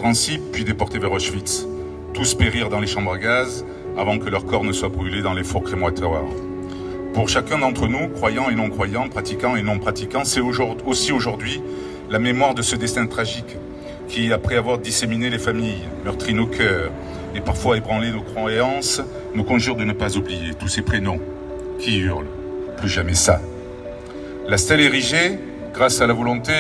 Drancy, puis déportés vers Auschwitz. Tous périrent dans les chambres à gaz avant que leur corps ne soit brûlé dans les fours crématoires. Pour chacun d'entre nous, croyants et non-croyants, pratiquants et non-pratiquants, c'est aussi aujourd'hui la mémoire de ce destin tragique qui, après avoir disséminé les familles, meurtri nos cœurs et parfois ébranlé nos croyances, nous conjure de ne pas oublier tous ces prénoms qui hurlent « plus jamais ça ». La stèle érigée, grâce à la volonté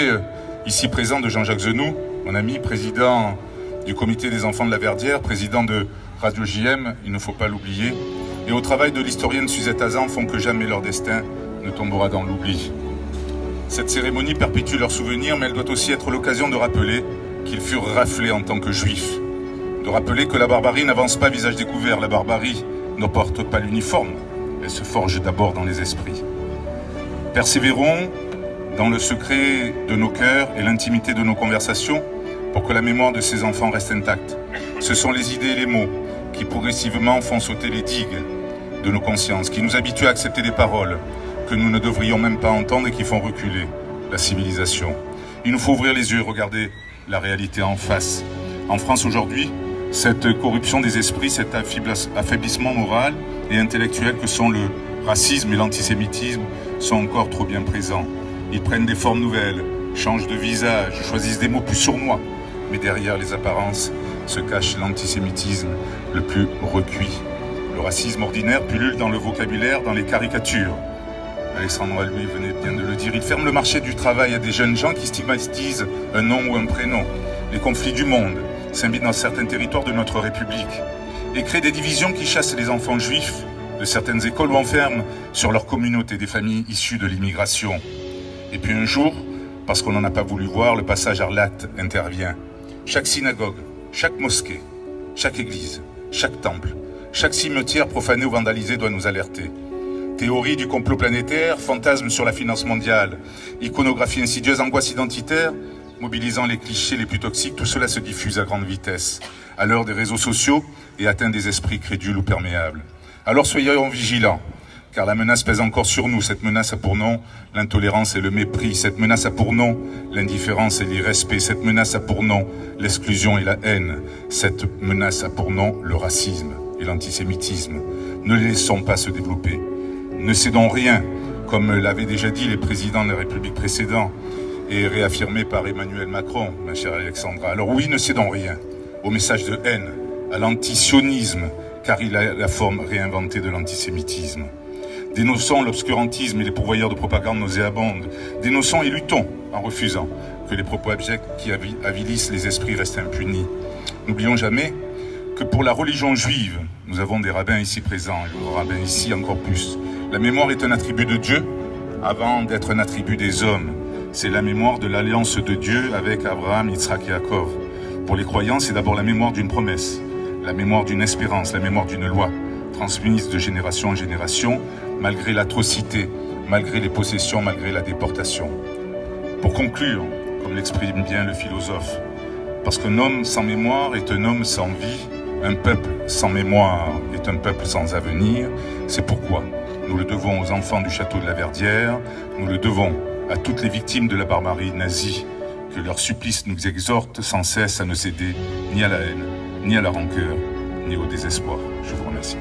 ici présente de Jean-Jacques Zenou, mon ami, président du comité des enfants de la Verdière, président de Radio JM, il ne faut pas l'oublier, et au travail de l'historienne Suzette Hazan font que jamais leur destin ne tombera dans l'oubli. Cette cérémonie perpétue leurs souvenirs, mais elle doit aussi être l'occasion de rappeler qu'ils furent raflés en tant que juifs, de rappeler que la barbarie n'avance pas visage découvert, la barbarie ne porte pas l'uniforme, elle se forge d'abord dans les esprits. Persévérons dans le secret de nos cœurs et l'intimité de nos conversations pour que la mémoire de ces enfants reste intacte. Ce sont les idées et les mots qui progressivement font sauter les digues de nos consciences, qui nous habituent à accepter des paroles que nous ne devrions même pas entendre et qui font reculer la civilisation. Il nous faut ouvrir les yeux et regarder la réalité en face. En France aujourd'hui, cette corruption des esprits, cet affaiblissement moral et intellectuel que sont le racisme et l'antisémitisme sont encore trop bien présents. Ils prennent des formes nouvelles, changent de visage, choisissent des mots plus sournois. Mais derrière les apparences se cache l'antisémitisme le plus recuit. Le racisme ordinaire pullule dans le vocabulaire, dans les caricatures. Alexandra Louis venait bien de le dire. Il ferme le marché du travail à des jeunes gens qui stigmatisent un nom ou un prénom. Les conflits du monde s'imbitent dans certains territoires de notre République et créent des divisions qui chassent les enfants juifs de certaines écoles ou enferment sur leur communauté des familles issues de l'immigration. Et puis un jour, parce qu'on n'en a pas voulu voir, le passage Arlat intervient. Chaque synagogue, chaque mosquée, chaque église, chaque temple, chaque cimetière profané ou vandalisé doit nous alerter. Théorie du complot planétaire, fantasme sur la finance mondiale, iconographie insidieuse, angoisse identitaire, mobilisant les clichés les plus toxiques, tout cela se diffuse à grande vitesse, à l'heure des réseaux sociaux et atteint des esprits crédules ou perméables. Alors soyons vigilants, car la menace pèse encore sur nous. Cette menace a pour nom l'intolérance et le mépris. Cette menace a pour nom l'indifférence et l'irrespect. Cette menace a pour nom l'exclusion et la haine. Cette menace a pour nom le racisme et l'antisémitisme. Ne les laissons pas se développer. Ne cédons rien, comme l'avaient déjà dit les présidents de la République précédents et réaffirmé par Emmanuel Macron, ma chère Alexandra. Alors oui, ne cédons rien au message de haine, à l'antisionisme, car il a la forme réinventée de l'antisémitisme. Dénonçons l'obscurantisme et les pourvoyeurs de propagande nauséabonde. Dénonçons et luttons en refusant que les propos abjects qui avilissent les esprits restent impunis. N'oublions jamais que pour la religion juive, nous avons des rabbins ici présents, et le rabbin ici encore plus. La mémoire est un attribut de Dieu avant d'être un attribut des hommes. C'est la mémoire de l'alliance de Dieu avec Abraham, Yitzhak et Yaakov. Pour les croyants, c'est d'abord la mémoire d'une promesse, la mémoire d'une espérance, la mémoire d'une loi, transmise de génération en génération, malgré l'atrocité, malgré les possessions, malgré la déportation. Pour conclure, comme l'exprime bien le philosophe, parce qu'un homme sans mémoire est un homme sans vie, un peuple sans mémoire est un peuple sans avenir, c'est pourquoi nous le devons aux enfants du château de la Verdière, nous le devons à toutes les victimes de la barbarie nazie, que leur supplice nous exhorte sans cesse à ne céder ni à la haine, ni à la rancœur, ni au désespoir. Je vous remercie.